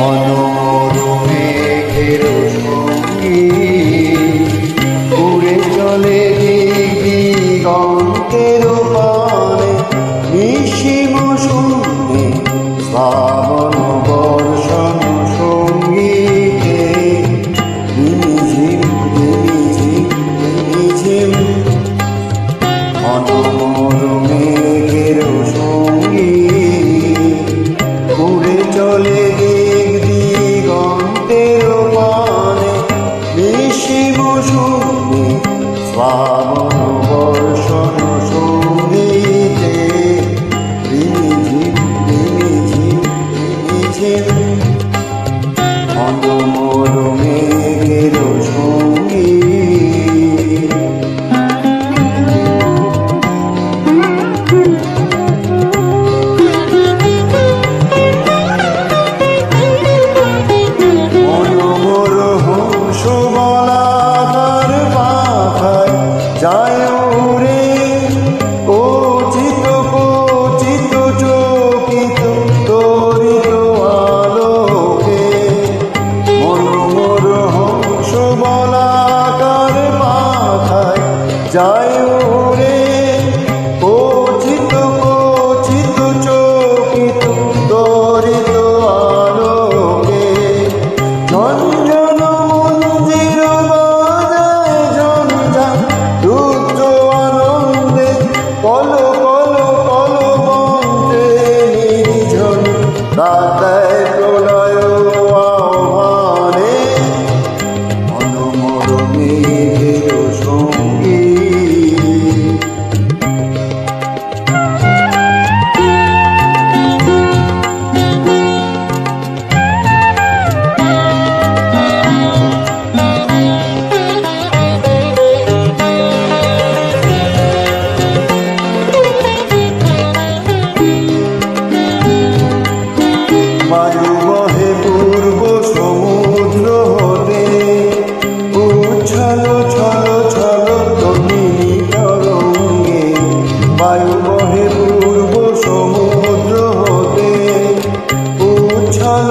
মনোরমে ঘেরো সঙ্গী উড়ে চলে দিগন্তের পানে নিশিম শূন্যে শ্রাবণ বর্ষণ সঙ্গীতে ঝিম ঝিম মনোরমে ঘেরো সঙ্গী উড়ে চলে দিগন্তের পানে নিশিম শূন্যে শ্রাবণ বর্ষণ সঙ্গীতে ঝিম মনোরমে ঘেরো সঙ্গী যায় উড়ে কচিত কচিত চকিত তরিত আলোকে মনোমর হংস বলাকার মাথায় যায় উড়ে কচিত কচিত চকিত তরিত আলোকে ঝঞ্ঝন মঞ্জির বাজায় ঝঞ্ঝান রুদ্র আনন্দে কল কল কল মন্ত্রে নির্ঝন রাতায় প্রলয় আহ্বানে মনোরমে ঘেরো সঙ্গী বায়ু বহে পূর্ব সমুদ্র হতে উচ্ছল ছল ছল তটিনী তরঙ্গে বায়ু বহে পূর্ব সমুদ্র হতে উচ্ছল